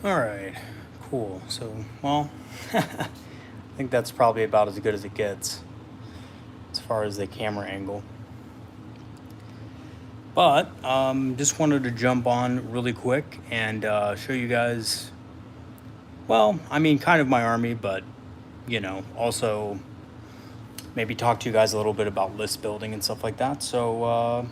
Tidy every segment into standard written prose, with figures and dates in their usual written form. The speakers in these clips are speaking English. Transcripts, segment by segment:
All right, cool. So, well, I think that's probably about as good as it gets as far as the camera angle. But just wanted to jump on really quick and show you guys, well, I mean, kind of my army, but, also maybe talk to you guys a little bit about list building and stuff like that. So,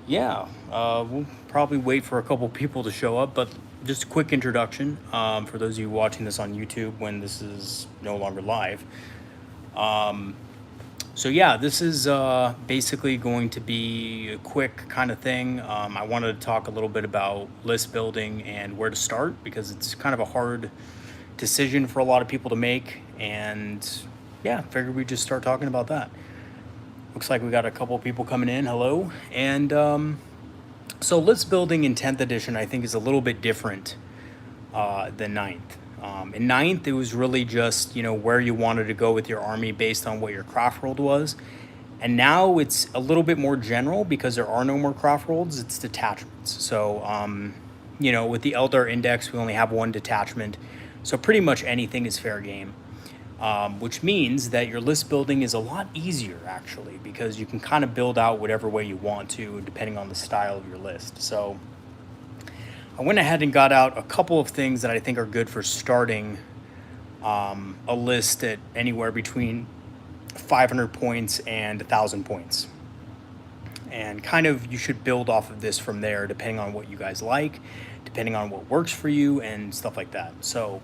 yeah, we'll probably wait for a couple people to show up, but just a quick introduction for those of you watching this on YouTube when this is no longer live. So yeah, this is basically going to be a quick kind of thing. I wanted to talk a little bit about list building and where to start because it's kind of a hard decision for a lot of people to make. And yeah, figured we'd just start talking about that. Looks like we got a couple people coming in. Hello. And so list building in 10th edition, I think, is a little bit different than 9th. In 9th, it was really just, where you wanted to go with your army based on what your craft world was. And now it's a little bit more general because there are no more craft worlds. It's detachments. So, with the Eldar index, we only have one detachment. So pretty much anything is fair game. Which means that your list building is a lot easier, actually, because you can kind of build out whatever way you want to, depending on the style of your list. So I went ahead and got out a couple of things that I think are good for starting a list at anywhere between 500 points and 1,000 points. And kind of you should build off of this from there, depending on what you guys like, depending on what works for you and stuff like that. So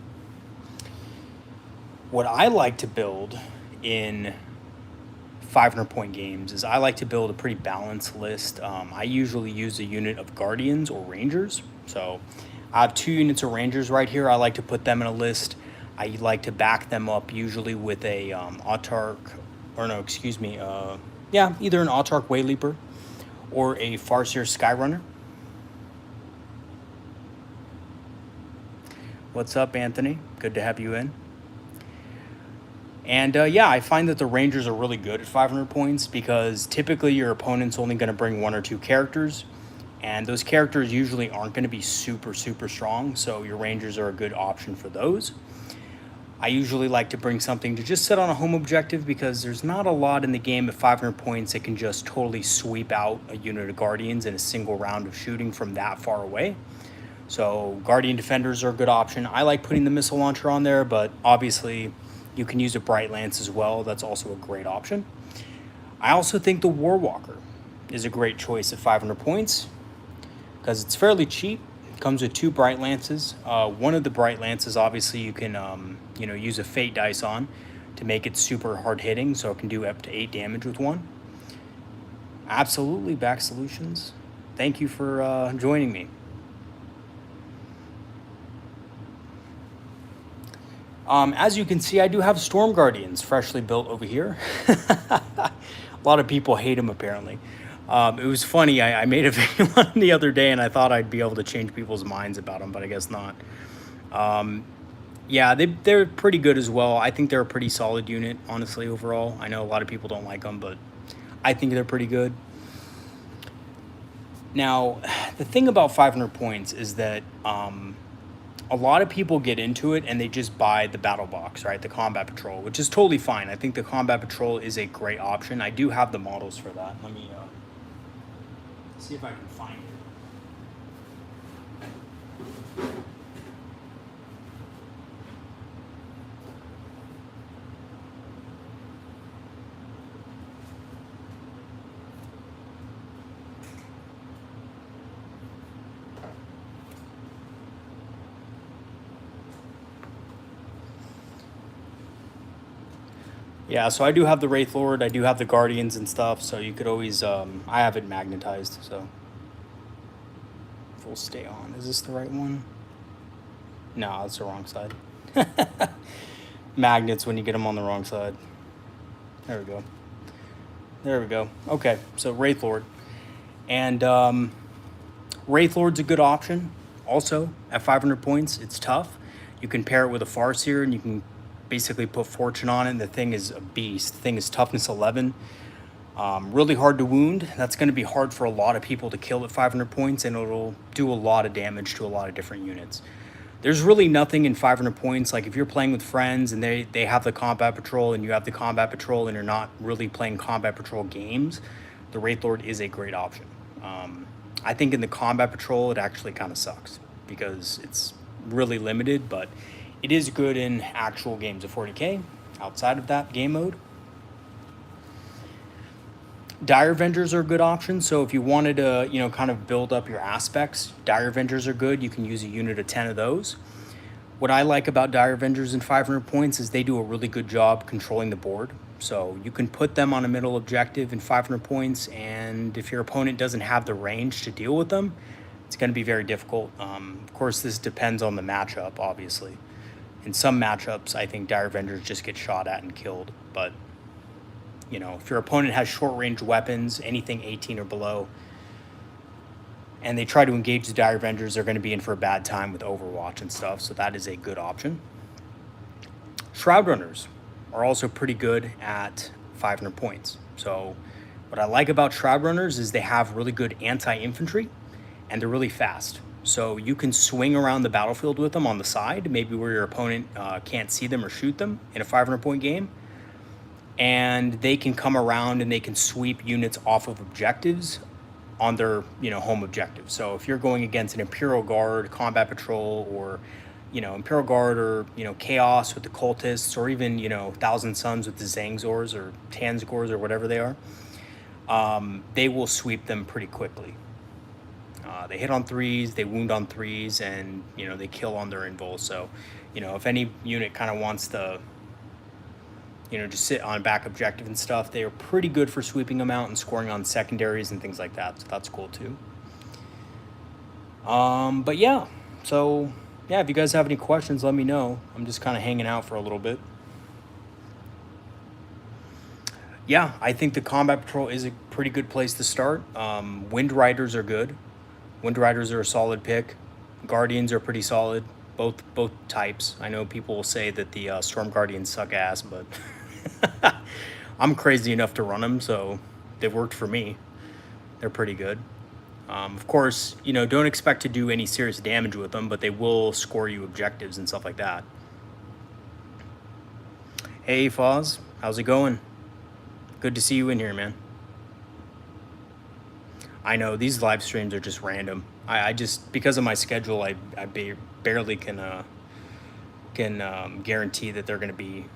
what I like to build in 500 point games is I like to build a pretty balanced list. I usually use a unit of Guardians or Rangers. So I have 2 units of Rangers right here. I like to put them in a list. I like to back them up usually with a either an Autark Wayleaper or a Farseer Skyrunner. What's up, Anthony? Good to have you in. And I find that the Rangers are really good at 500 points because typically your opponent's only going to bring 1 or 2 characters. And those characters usually aren't going to be super, super strong. So your Rangers are a good option for those. I usually like to bring something to just sit on a home objective because there's not a lot in the game at 500 points that can just totally sweep out a unit of Guardians in a single round of shooting from that far away. So Guardian Defenders are a good option. I like putting the missile launcher on there, but obviously you can use a Bright Lance as well. That's also a great option. I also think the Warwalker is a great choice at 500 points because it's fairly cheap. It comes with 2 Bright Lances. One of the Bright Lances, obviously, you can use a Fate dice on to make it super hard hitting, so it can do up to 8 damage with 1. Absolutely, Back Solutions. Thank you for joining me. As you can see, I do have Storm Guardians freshly built over here. A lot of people hate them, apparently. It was funny. I made a video on the other day, and I thought I'd be able to change people's minds about them, but I guess not. They're pretty good as well. I think they're a pretty solid unit, honestly, overall. I know a lot of people don't like them, but I think they're pretty good. Now, the thing about 500 points is that a lot of people get into it and they just buy the battle box, right? The combat patrol, which is totally fine. I think the combat patrol is a great option. I do have the models for that. Let me see if I can find it. Yeah, so I do have the Wraith Lord, I do have the Guardians and stuff, so you could always, I have it magnetized, so. Full stay on. Is this the right one? No, that's the wrong side. Magnets when you get them on the wrong side. There we go. There we go. Okay, so Wraith Lord. And Wraith Lord's a good option, also, at 500 points. It's tough. You can pair it with a Farseer, and you can basically put Fortune on it, and the thing is a beast. The thing is toughness 11. Really hard to wound. That's going to be hard for a lot of people to kill at 500 points, and it'll do a lot of damage to a lot of different units. There's really nothing in 500 points. Like if you're playing with friends and they have the combat patrol and you have the combat patrol and you're not really playing combat patrol games, the Wraith Lord is a great option. I think in the combat patrol, it actually kind of sucks because it's really limited, but it is good in actual games of 40K outside of that game mode. Dire Avengers are a good option. So if you wanted to, kind of build up your aspects, Dire Avengers are good. You can use a unit of 10 of those. What I like about Dire Avengers in 500 points is they do a really good job controlling the board. So you can put them on a middle objective in 500 points, and if your opponent doesn't have the range to deal with them, it's going to be very difficult. Of course, this depends on the matchup, obviously. In some matchups, I think Dire Avengers just get shot at and killed, but if your opponent has short-range weapons, anything 18 or below, and they try to engage the Dire Avengers, they're going to be in for a bad time with Overwatch and stuff, so that is a good option. Shroud Runners are also pretty good at 500 points. So what I like about Shroud Runners is they have really good anti-infantry, and they're really fast. So you can swing around the battlefield with them on the side, maybe where your opponent can't see them or shoot them in a 500-point game. And they can come around and they can sweep units off of objectives on their home objective. So if you're going against an Imperial Guard, Combat Patrol, or Imperial Guard, or Chaos with the Cultists, or even Thousand Suns with the Zangzors or Tanzgors or whatever they are, they will sweep them pretty quickly. They hit on 3s, they wound on 3s, and they kill on their invul. So if any unit kind of wants to just sit on back objective and stuff, they are pretty good for sweeping them out and scoring on secondaries and things like that. So that's cool too. But yeah, so yeah, if you guys have any questions, let me know. I'm just kind of hanging out for a little bit. Yeah, I think the Combat Patrol is a pretty good place to start. Wind Riders are good. Wind Riders are a solid pick. Guardians are pretty solid. Both types. I know people will say that the Storm Guardians suck ass, but I'm crazy enough to run them, so they've worked for me. They're pretty good. Of course, don't expect to do any serious damage with them, but they will score you objectives and stuff like that. Hey, Foz, how's it going? Good to see you in here, man. I know these live streams are just random. I just, because of my schedule, I barely can guarantee that they're going to be,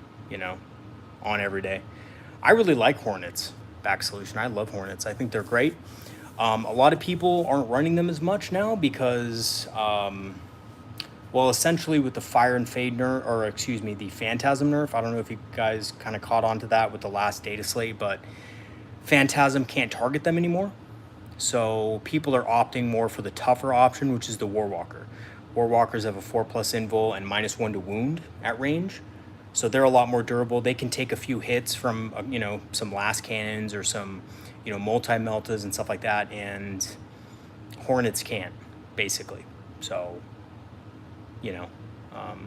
on every day. I really like Hornets back solution. I love Hornets. I think they're great. A lot of people aren't running them as much now because, essentially with the Fire and Fade nerf, or excuse me, the Phantasm nerf. I don't know if you guys kind of caught on to that with the last data slate, but Phantasm can't target them anymore. So people are opting more for the tougher option, which is the Warwalker. Warwalkers have a 4+ invul and -1 to wound at range. So they're a lot more durable. They can take a few hits from, some last cannons or some, multi-meltas and stuff like that. And Hornets can't, basically. So,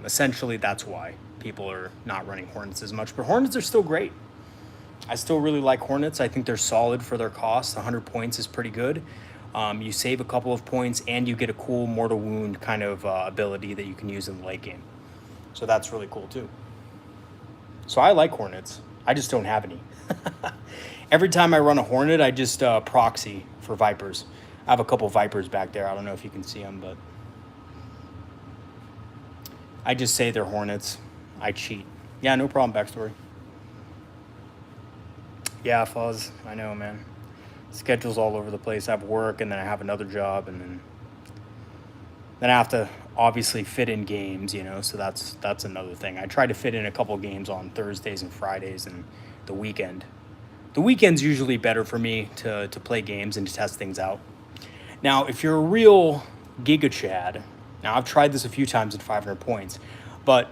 essentially that's why people are not running Hornets as much. But Hornets are still great. I still really like Hornets. I think they're solid for their cost. 100 points is pretty good. You save a couple of points and you get a cool mortal wound kind of ability that you can use in the late game. So that's really cool too. So I like Hornets. I just don't have any. Every time I run a Hornet, I just proxy for Vipers. I have a couple Vipers back there. I don't know if you can see them, but I just say they're Hornets. I cheat. Yeah, no problem, backstory. Yeah, Fuzz, I know, man. Schedule's all over the place. I have work, and then I have another job, and then I have to obviously fit in games, so that's another thing. I try to fit in a couple games on Thursdays and Fridays and the weekend. The weekend's usually better for me to play games and to test things out. Now, if you're a real Giga Chad, now I've tried this a few times at 500 points, but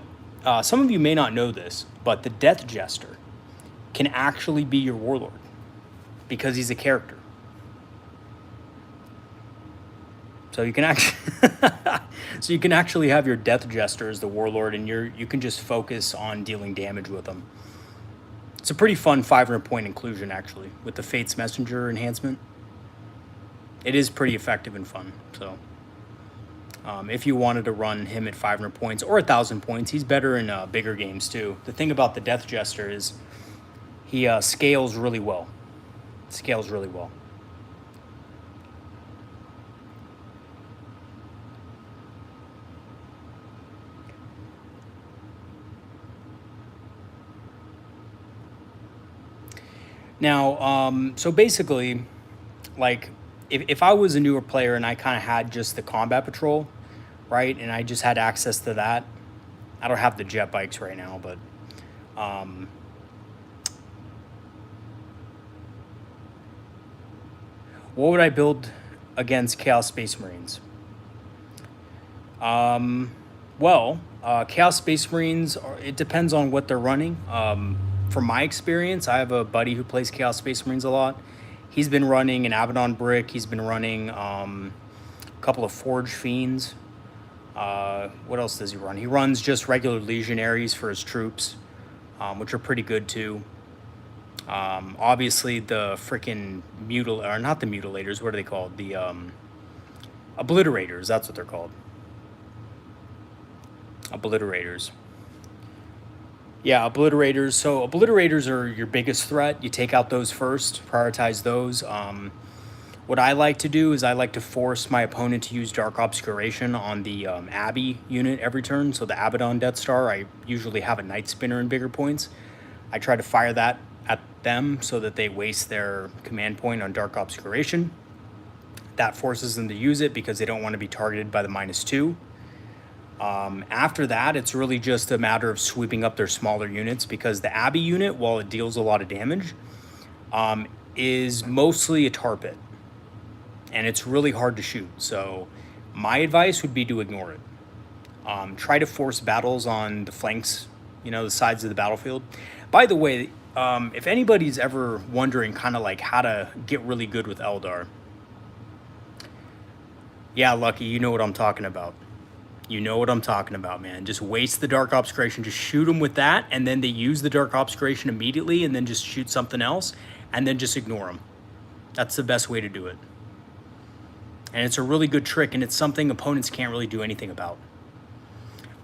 some of you may not know this, but the Death Jester can actually be your Warlord because he's a character. So you can actually have your Death Jester as the Warlord, and you can just focus on dealing damage with them. It's a pretty fun 500 point inclusion, actually, with the Fate's Messenger enhancement. It is pretty effective and fun. So if you wanted to run him at 500 points or 1,000 points, he's better in bigger games too. The thing about the Death Jester is he scales really well. Scales really well. Now, so basically, like, if I was a newer player and I kind of had just the combat patrol, right, and I just had access to that, I don't have the jet bikes right now, but what would I build against Chaos Space Marines? Well, Chaos Space Marines, it depends on what they're running. From my experience, I have a buddy who plays Chaos Space Marines a lot. He's been running an Abaddon Brick. He's been running a couple of Forge Fiends. What else does he run? He runs just regular Legionaries for his troops, which are pretty good too. Obviously, the freaking not the Mutilators. What are they called? The Obliterators. That's what they're called. Obliterators. Yeah, Obliterators. So Obliterators are your biggest threat. You take out those first, prioritize those. What I like to do is I like to force my opponent to use Dark Obscuration on the Abbey unit every turn. So the Abaddon Death Star, I usually have a Night Spinner in bigger points. I try to fire that at them so that they waste their command point on Dark Obscuration. That forces them to use it because they don't want to be targeted by the -2. After that, it's really just a matter of sweeping up their smaller units because the Abbey unit, while it deals a lot of damage, is mostly a tar pit. And it's really hard to shoot. So my advice would be to ignore it. Try to force battles on the flanks, the sides of the battlefield. By the way, if anybody's ever wondering kind of like how to get really good with Eldar, yeah, Lucky, you know what I'm talking about. You know what I'm talking about, man. Just waste the Dark Obscuration. Just shoot them with that, and then they use the Dark Obscuration immediately, and then just shoot something else, and then just ignore them. That's the best way to do it. And it's a really good trick, and it's something opponents can't really do anything about.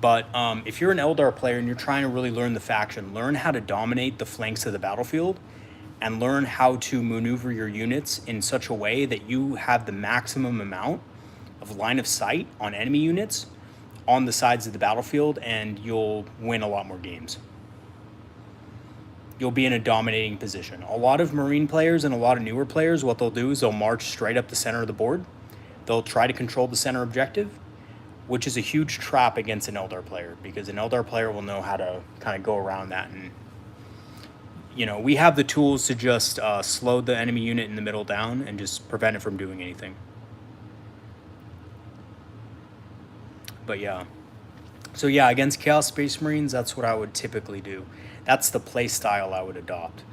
But if you're an Eldar player and you're trying to really learn the faction, learn how to dominate the flanks of the battlefield, and learn how to maneuver your units in such a way that you have the maximum amount of line of sight on enemy units on the sides of the battlefield, and you'll win a lot more games. You'll be in a dominating position. A lot of Marine players and a lot of newer players, what they'll do is they'll march straight up the center of the board. They'll try to control the center objective, which is a huge trap against an Eldar player because an Eldar player will know how to kind of go around that. And, we have the tools to just slow the enemy unit in the middle down and just prevent it from doing anything. But yeah. So yeah, against Chaos Space Marines, that's what I would typically do. That's the play style I would adopt.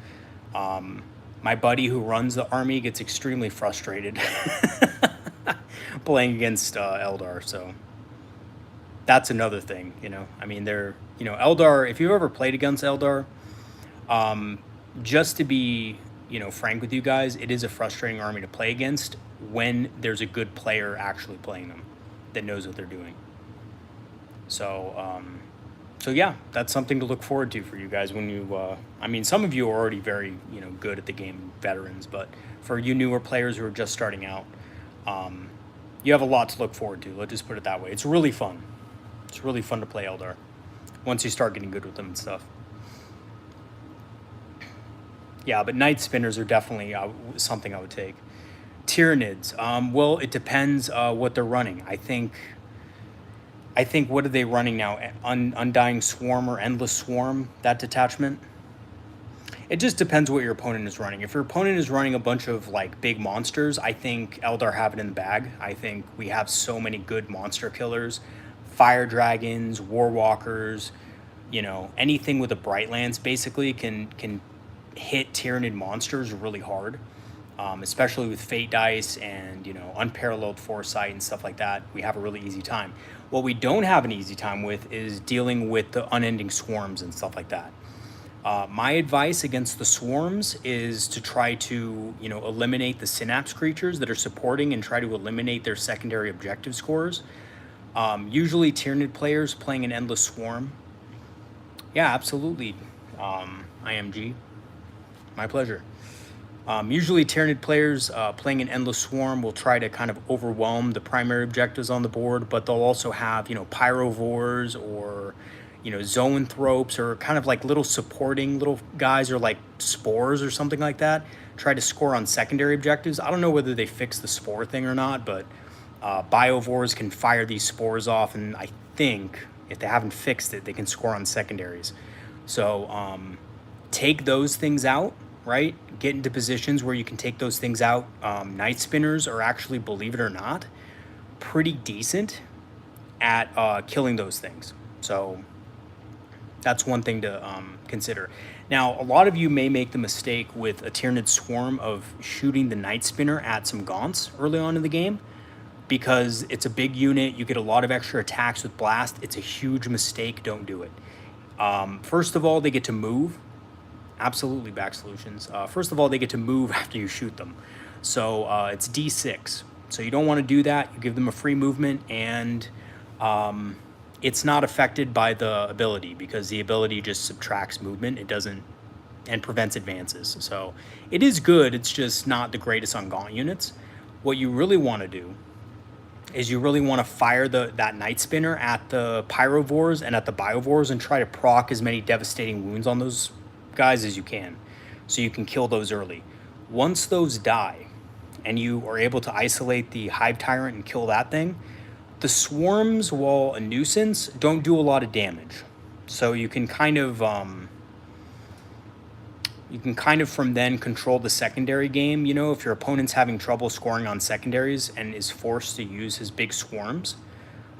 My buddy who runs the army gets extremely frustrated playing against Eldar, so that's another thing, I mean, Eldar, if you've ever played against Eldar, just to be, frank with you guys, it is a frustrating army to play against when there's a good player actually playing them that knows what they're doing. So, so yeah, that's something to look forward to for you guys when you, I mean, some of you are already very, good at the game, veterans, but for you newer players who are just starting out, you have a lot to look forward to. Let's just put it that way. It's really fun. It's really fun to play Eldar once you start getting good with them and stuff. Yeah, but Night Spinners are definitely something I would take. Tyranids, well, it depends what they're running. I think what are they running now? Undying Swarm or Endless Swarm, that detachment? It just depends what your opponent is running. If your opponent is running a bunch of like big monsters, I think Eldar have it in the bag. I think we have so many good monster killers. Fire dragons, war walkers, anything with a bright lance basically can hit Tyranid monsters really hard. Especially with Fate dice and unparalleled foresight and stuff like that, we have a really easy time. What we don't have an easy time with is dealing with the unending swarms and stuff like that. My advice against the swarms is to try to, eliminate the synapse creatures that are supporting and try to eliminate their secondary objective scores. Usually Tyranid players playing an endless swarm. Yeah, absolutely. IMG. My pleasure. Usually Tyranid players playing an endless swarm will try to kind of overwhelm the primary objectives on the board, but they'll also have, pyrovores or, zoanthropes or kind of like little supporting little guys or like spores or something like that. Try to score on secondary objectives. I don't know whether they fixed the spore thing or not, but biovores can fire these spores off, and I think if they haven't fixed it, they can score on secondaries. So take those things out, right? Get into positions where you can take those things out. Night spinners are actually, believe it or not, pretty decent at killing those things. So that's one thing to consider. Now, a lot of you may make the mistake with a Tyranid swarm of shooting the Night Spinner at some Gaunts early on in the game because it's a big unit. You get a lot of extra attacks with Blast. It's a huge mistake. Don't do it. First of all, they get to move. Absolutely, back solutions. First of all, they get to move after you shoot them. So it's D6. So you don't want to do that. You give them a free movement, and it's not affected by the ability because the ability just subtracts movement. It doesn't, and prevents advances. So it is good. It's just not the greatest on Gaunt units. What you really want to do is you really want to fire that Night Spinner at the pyrovores and at the biovores and try to proc as many devastating wounds on those guys as you can, so you can kill those early. Once those die and you are able to isolate the Hive Tyrant and kill that thing, the swarms, while a nuisance, don't do a lot of damage. So you can kind of from then control the secondary game. If your opponent's having trouble scoring on secondaries and is forced to use his big swarms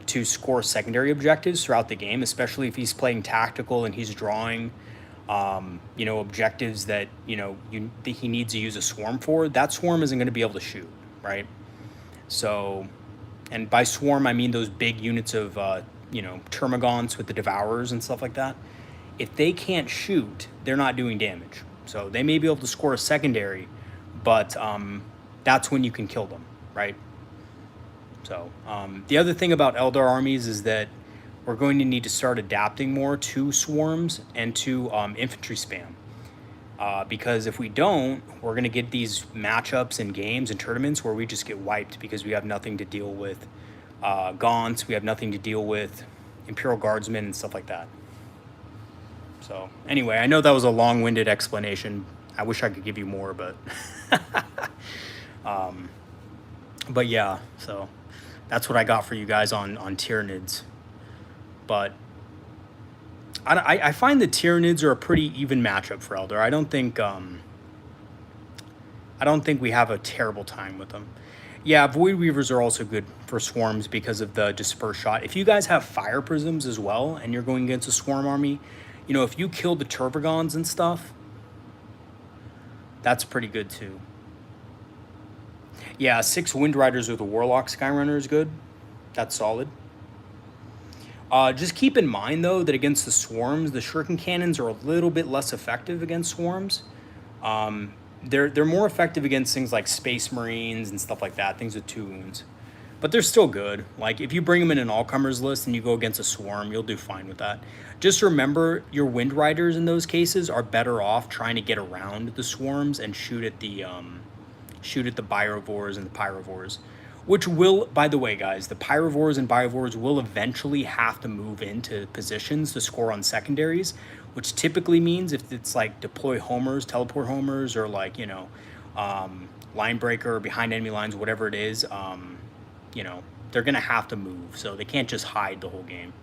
to score secondary objectives throughout the game, especially if he's playing tactical and he's drawing objectives that he needs to use a swarm for, that swarm isn't going to be able to shoot, right? So, and by swarm I mean those big units of termagants with the devourers and stuff like that. If they can't shoot, they're not doing damage. So they may be able to score a secondary, but that's when you can kill them, right? So the other thing about Eldar armies is that we're going to need to start adapting more to swarms and to infantry spam. Because if we don't, we're going to get these matchups in games and tournaments where we just get wiped because we have nothing to deal with Gaunts, we have nothing to deal with Imperial Guardsmen and stuff like that. So anyway, I know that was a long-winded explanation. I wish I could give you more, but but yeah, so that's what I got for you guys on Tyranids. But I find the Tyranids are a pretty even matchup for Eldar. I don't think we have a terrible time with them. Yeah, Void Weavers are also good for swarms because of the disperse shot. If you guys have fire prisms as well and you're going against a swarm army, if you kill the Tervagons and stuff, that's pretty good too. Yeah, 6 Wind Riders with a Warlock Skyrunner is good. That's solid. Just keep in mind, though, that against the swarms, the shuriken cannons are a little bit less effective against swarms. They're more effective against things like Space Marines and stuff like that, things with 2 wounds. But they're still good. Like, if you bring them in an all-comers list and you go against a swarm, you'll do fine with that. Just remember, your Wind Riders in those cases are better off trying to get around the swarms and shoot at the biovores and the pyrovores. Which will, by the way, guys, the pyrovores and biovores will eventually have to move into positions to score on secondaries, which typically means if it's like deploy homers, teleport homers, or like, line breaker, behind enemy lines, whatever it is, they're going to have to move. So they can't just hide the whole game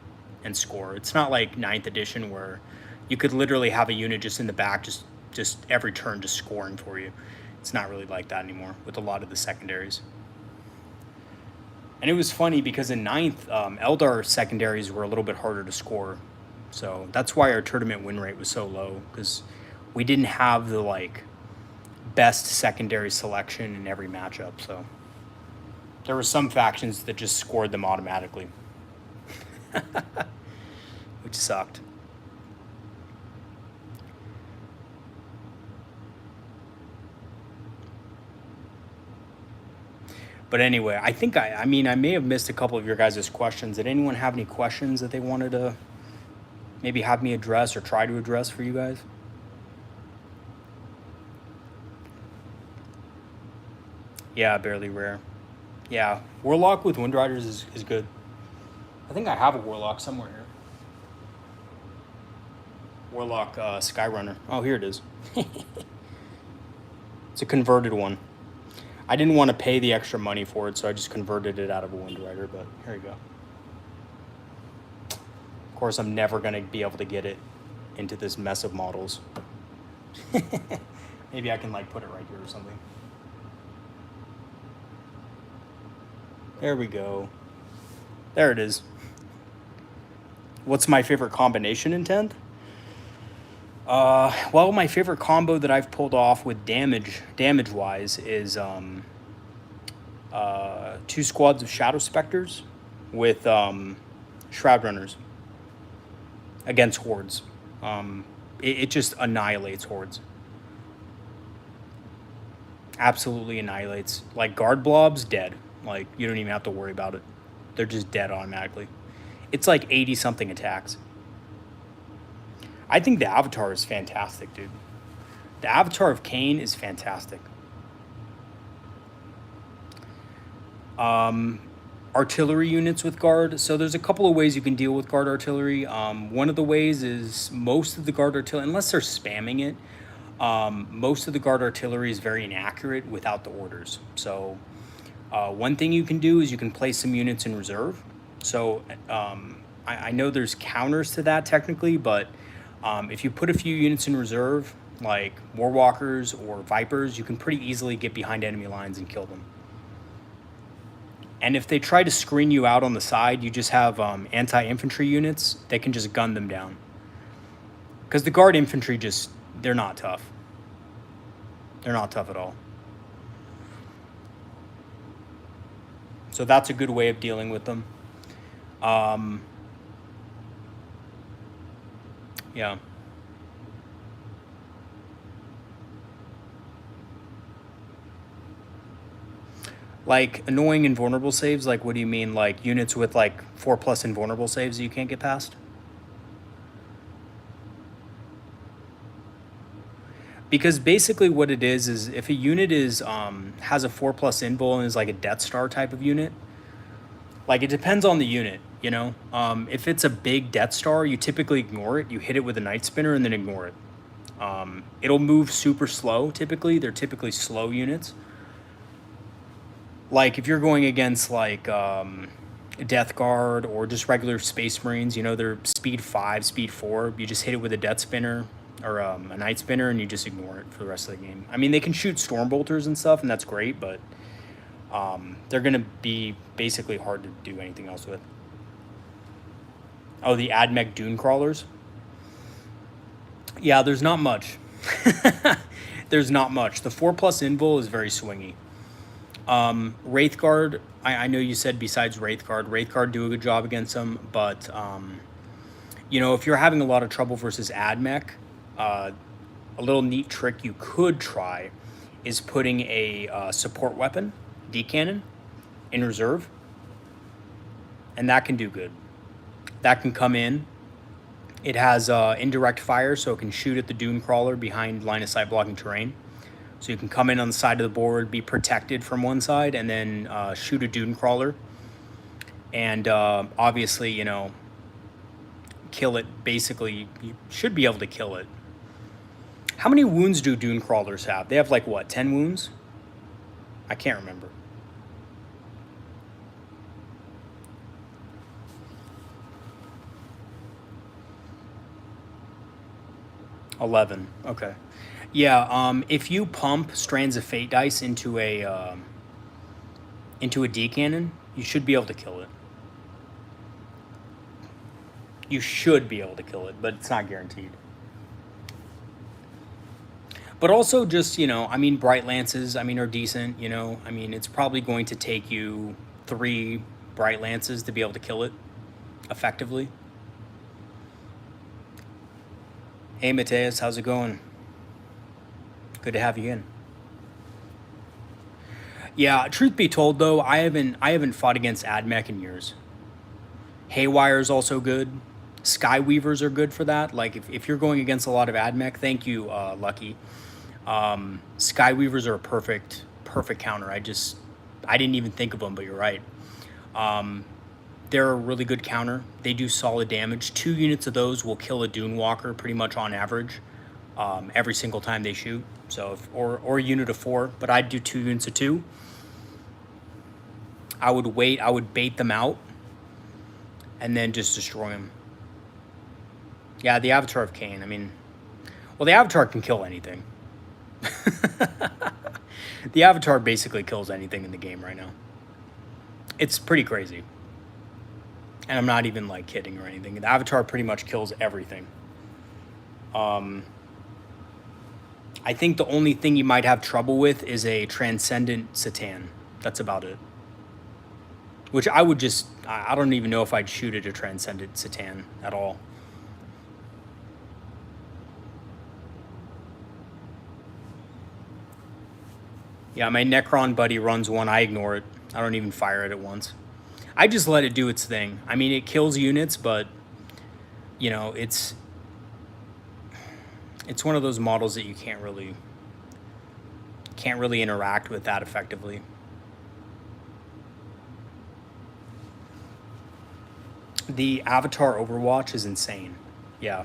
and score. It's not like 9th edition where you could literally have a unit just in the back, just every turn just scoring for you. It's not really like that anymore with a lot of the secondaries. And it was funny because in 9th, Eldar secondaries were a little bit harder to score. So that's why our tournament win rate was so low, because we didn't have the best secondary selection in every matchup. So there were some factions that just scored them automatically, which sucked. But anyway, I think I mean, I may have missed a couple of your guys' questions. Did anyone have any questions that they wanted to maybe have me address or try to address for you guys? Yeah, barely rare. Yeah, Warlock with Wind Riders is good. I think I have a Warlock somewhere here. Warlock Skyrunner. Oh, here it is. It's a converted one. I didn't want to pay the extra money for it, so I just converted it out of a Wind Rider, but here you go. Of course, I'm never going to be able to get it into this mess of models. Maybe I can like put it right here or something. There we go. There it is. What's my favorite combination in 10th? Well, my favorite combo that I've pulled off with damage-wise is 2 squads of Shadow Specters with Shroud Runners against Hordes. It just annihilates Hordes. Absolutely annihilates. Like, Guard Blobs, dead. Like, you don't even have to worry about it. They're just dead automatically. It's like 80-something attacks. I think the Avatar is fantastic, dude. The Avatar of Kane is fantastic. Artillery units with Guard. So there's a couple of ways you can deal with Guard Artillery. One of the ways is most of the Guard Artillery, unless they're spamming it, most of the Guard Artillery is very inaccurate without the orders. So one thing you can do is you can place some units in reserve. So I know there's counters to that technically, but if you put a few units in reserve, like Warwalkers or Vipers, you can pretty easily get behind enemy lines and kill them. And if they try to screen you out on the side, you just have anti-infantry units that can just gun them down. Because the Guard Infantry they're not tough. They're not tough at all. So that's a good way of dealing with them. Yeah. Like, annoying invulnerable saves? Like, what do you mean? Like, units with, like, 4+ invulnerable saves that you can't get past? Because basically what it is if a unit has a 4+ invul and is like a Death Star type of unit, like, it depends on the unit, you know? If it's a big Death Star, you typically ignore it. You hit it with a Night Spinner and then ignore it. It'll move super slow, typically. They're typically slow units. Like, if you're going against, like, Death Guard or just regular Space Marines, you know, they're speed 5, speed 4. You just hit it with a Death Spinner or a Night Spinner and you just ignore it for the rest of the game. I mean, they can shoot Stormbolters and stuff, and that's great, but they're going to be basically hard to do anything else with. Oh, the Admech Dune Crawlers? Yeah, there's not much. There's not much. The 4+ invul is very swingy. Wraithguard, I know you said besides Wraithguard do a good job against them, but, you know, if you're having a lot of trouble versus Admech, a little neat trick you could try is putting a support weapon, D-cannon, in reserve, and that can do good. That can come in. It has indirect fire, so it can shoot at the Dune Crawler behind line of sight blocking terrain. So you can come in on the side of the board, be protected from one side, and then shoot a Dune Crawler. And obviously, you know, kill it. Basically, you should be able to kill it. How many wounds do Dune Crawlers have? They have, like, what, 10 wounds? I can't remember. $11. Okay. Yeah, if you pump Strands of Fate dice into a D-cannon, you should be able to kill it. You should be able to kill it, but it's not guaranteed. But also just, you know, I mean, Bright Lances, I mean, are decent, you know. I mean, it's probably going to take you 3 Bright Lances to be able to kill it effectively. Hey, Mateus, how's it going? Good to have you in. Yeah, truth be told though, I haven't fought against AdMech in years. Haywire is also good. Skyweavers are good for that. Like if you're going against a lot of AdMech, thank you, Lucky. Skyweavers are a perfect counter. I didn't even think of them, but you're right. They're a really good counter. They do solid damage. 2 units of those will kill a Dune Walker pretty much on average, every single time they shoot. So or a unit of 4, but I'd do 2 units of 2. I would wait. I would bait them out, and then just destroy them. Yeah, the Avatar of Kane. I mean, well, the Avatar can kill anything. The Avatar basically kills anything in the game right now. It's pretty crazy. And I'm not even like kidding or anything. The Avatar pretty much kills everything. I think the only thing you might have trouble with is a Transcendent Satan. That's about it. Which I would just, I don't even know if I'd shoot at a Transcendent Satan at all. Yeah, my Necron buddy runs one. I ignore it. I don't even fire it at once. I just let it do its thing. I mean, it kills units, but, you know, it's one of those models that you can't really interact with that effectively. The Avatar Overwatch is insane. Yeah.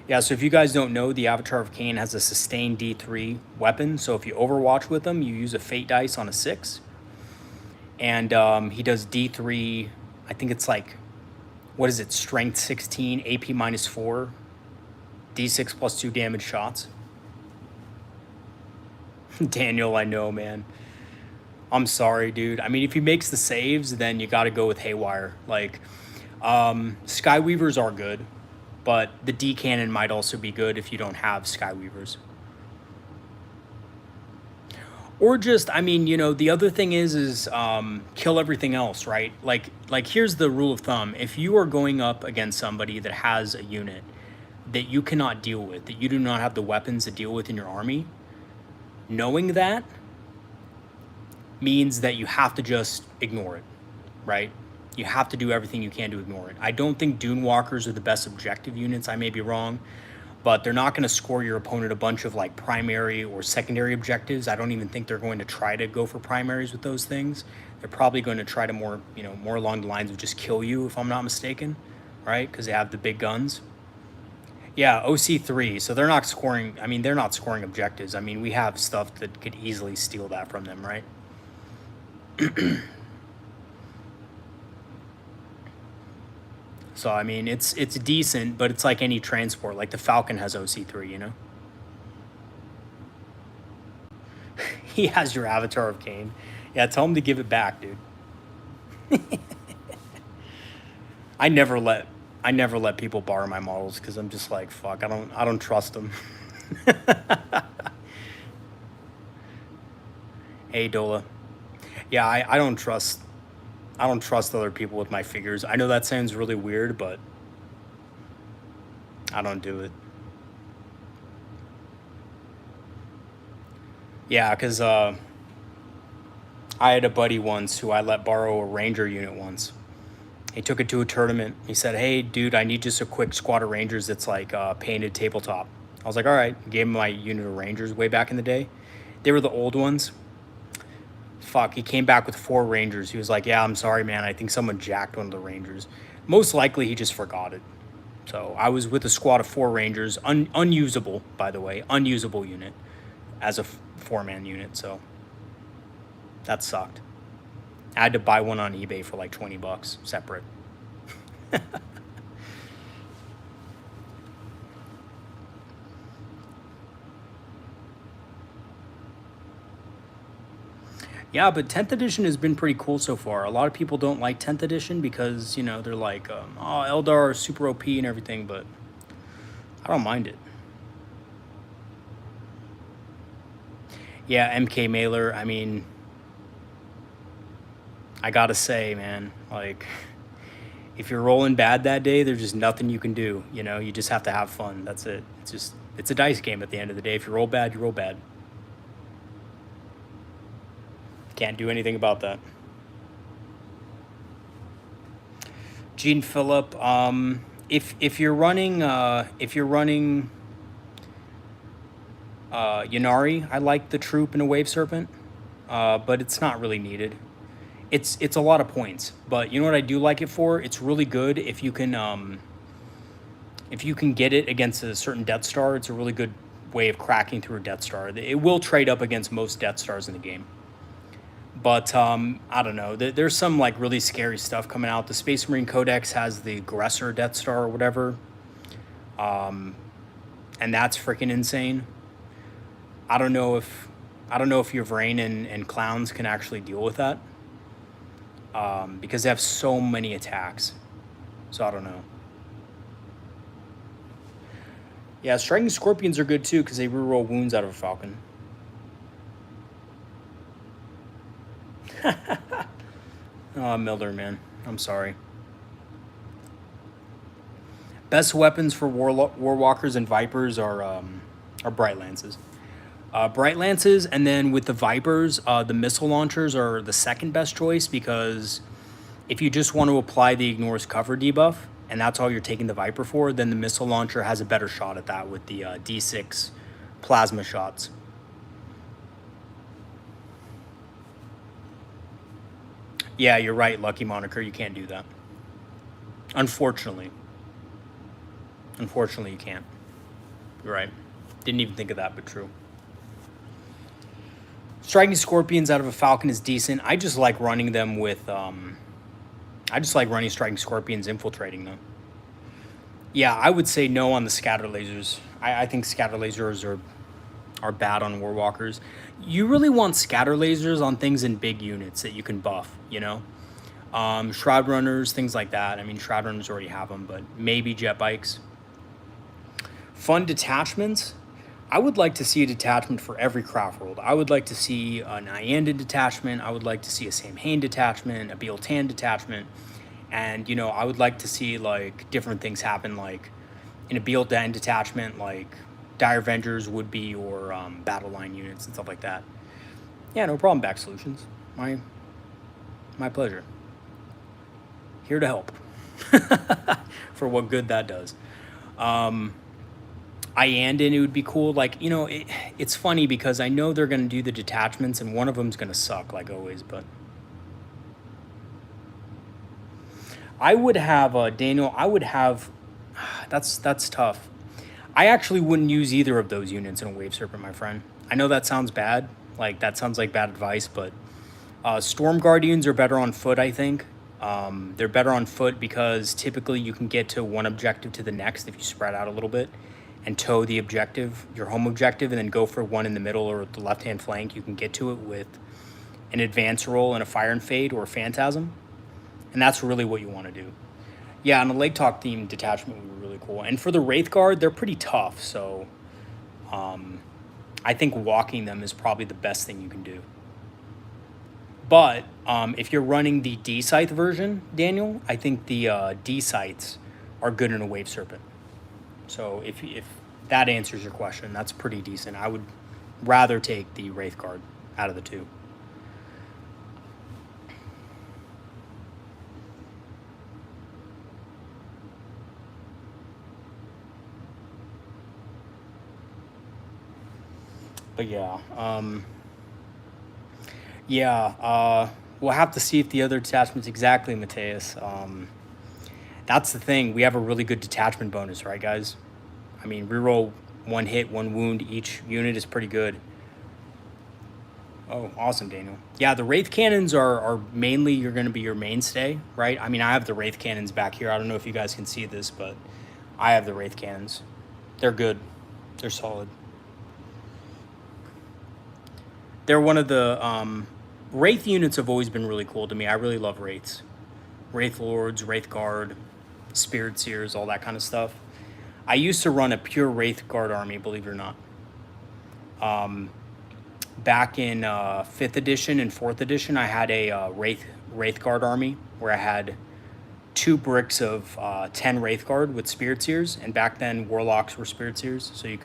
Yeah, so if you guys don't know, the Avatar of Kane has a sustained D3 weapon. So if you Overwatch with him, you use a Fate dice on a 6. And he does D3, I think it's like, what is it, Strength 16, AP -4, D6 plus 2 damage shots. Daniel, I know, man. I'm sorry, dude. I mean, if he makes the saves, then you got to go with Haywire. Like, Skyweavers are good, but the D cannon might also be good if you don't have Skyweavers. Or just, I mean, you know, the other thing is kill everything else, right? Like here's the rule of thumb. If you are going up against somebody that has a unit that you cannot deal with, that you do not have the weapons to deal with in your army, knowing that means that you have to just ignore it, right? You have to do everything you can to ignore it. I don't think Dune Walkers are the best objective units. I may be wrong, but they're not going to score your opponent a bunch of like primary or secondary objectives. I don't even think they're going to try to go for primaries with those things. They're probably going to try to more along the lines of just kill you, if I'm not mistaken, right? Because they have the big guns. Yeah, OC3. So they're not scoring. I mean, they're not scoring objectives. I mean, we have stuff that could easily steal that from them, right? So, I mean, it's decent, but it's like any transport. Like the Falcon has OC3, you know? He has your Avatar of Kane. Yeah, tell him to give it back, dude. I never let people borrow my models because I'm just like, fuck, I don't trust them. Hey, Dola. Yeah, I don't trust other people with my figures. I know that sounds really weird, but I don't do it. Yeah, because I had a buddy once who I let borrow a Ranger unit once. He took it to a tournament. He said, hey, dude, I need just a quick squad of Rangers that's like painted tabletop. I was like, all right. Gave him my unit of Rangers way back in the day. They were the old ones. Fuck, he came back with 4 Rangers. He was like, yeah, I'm sorry, man. I think someone jacked one of the Rangers. Most likely, he just forgot it. So I was with a squad of 4 Rangers. Unusable, by the way. Unusable unit as a 4-man unit. So that sucked. I had to buy one on eBay for like $20 separate. Yeah, but 10th edition has been pretty cool so far. A lot of people don't like 10th edition because, you know, they're like, oh, Eldar are super OP and everything, but I don't mind it. Yeah, MK Mailer, I mean, I gotta say, man, like, if you're rolling bad that day, there's just nothing you can do. You know, you just have to have fun. That's it. It's a dice game at the end of the day. If you roll bad, you roll bad. Can't do anything about that. Gene Phillip, if you're running Yanari, I like the troop and a wave serpent, but it's not really needed. It's a lot of points, but you know what I do like it for? It's really good if you can get it against a certain Death Star. It's a really good way of cracking through a Death Star. It will trade up against most Death Stars in the game. But I don't know. There's some like really scary stuff coming out. The Space Marine Codex has the Aggressor Death Star or whatever, and that's freaking insane. I don't know if your Vrain and Clowns can actually deal with that, because they have so many attacks. So I don't know. Yeah, Striking Scorpions are good too because they reroll wounds out of a Falcon. Oh, Milder, man. I'm sorry. Best weapons for Warwalkers and Vipers are Bright Lances. Bright Lances, and then with the Vipers, the missile launchers are the second best choice, because if you just want to apply the Ignores Cover debuff, and that's all you're taking the Viper for, then the missile launcher has a better shot at that with the D6 plasma shots. Yeah, you're right, Lucky Moniker. You can't do that. Unfortunately. Unfortunately, you can't. You're right. Didn't even think of that, but true. Striking Scorpions out of a Falcon is decent. I just like running them with... I just like running Striking Scorpions, infiltrating them. Yeah, I would say no on the Scatter Lasers. I think Scatter Lasers are bad on Warwalkers. You really want Scatter Lasers on things in big units that you can buff, you know? Shroud Runners, things like that. I mean, Shroud Runners already have them, but maybe Jet Bikes. Fun detachments. I would like to see a detachment for every craft world. I would like to see an Iandin detachment. I would like to see a Samhain detachment, a Bealtan detachment. And, you know, I would like to see, like, different things happen, like, in a Bealtan detachment, like, Dire Avengers would be, or battle line units and stuff like that. Yeah, no problem, Back Solutions. My pleasure. Here to help. For what good that does. Iandin, it would be cool. Like, you know, it's funny because I know they're going to do the detachments and one of them's going to suck, like always, but... I would have, Daniel, I would have... That's tough. I actually wouldn't use either of those units in a Wave Serpent, my friend. I know that sounds bad. Like, that sounds like bad advice, but... Storm Guardians are better on foot, I think. They're better on foot because typically you can get to one objective to the next if you spread out a little bit and tow the objective, your home objective, and then go for one in the middle or the left-hand flank. You can get to it with an advance roll and a Fire and Fade or a Phantasm. And that's really what you want to do. Yeah, and a Lake Talk themed detachment would be really cool. And for the Wraith Guard, they're pretty tough, so I think walking them is probably the best thing you can do. But if you're running the D-Scythe version, Daniel, I think the D-Scythes are good in a Wave Serpent. So if that answers your question, that's pretty decent. I would rather take the Wraith Guard out of the two. But yeah, we'll have to see if the other detachments exactly, Mateus. That's the thing. We have a really good detachment bonus, right, guys? I mean, reroll 1 hit, 1 wound. Each unit is pretty good. Oh, awesome, Daniel. Yeah, the Wraith Cannons are mainly going to be your mainstay, right? I mean, I have the Wraith Cannons back here. I don't know if you guys can see this, but I have the Wraith Cannons. They're good. They're solid. They're one of the... Wraith units have always been really cool to me. I really love Wraiths. Wraith Lords, Wraith Guard, Spirit Seers, all that kind of stuff. I used to run a pure Wraith Guard army, believe it or not. Back in 5th edition and 4th edition, I had a Wraith Guard army where I had 2 bricks of 10 Wraith Guard with Spirit Seers, and back then Warlocks were Spirit Seers, so you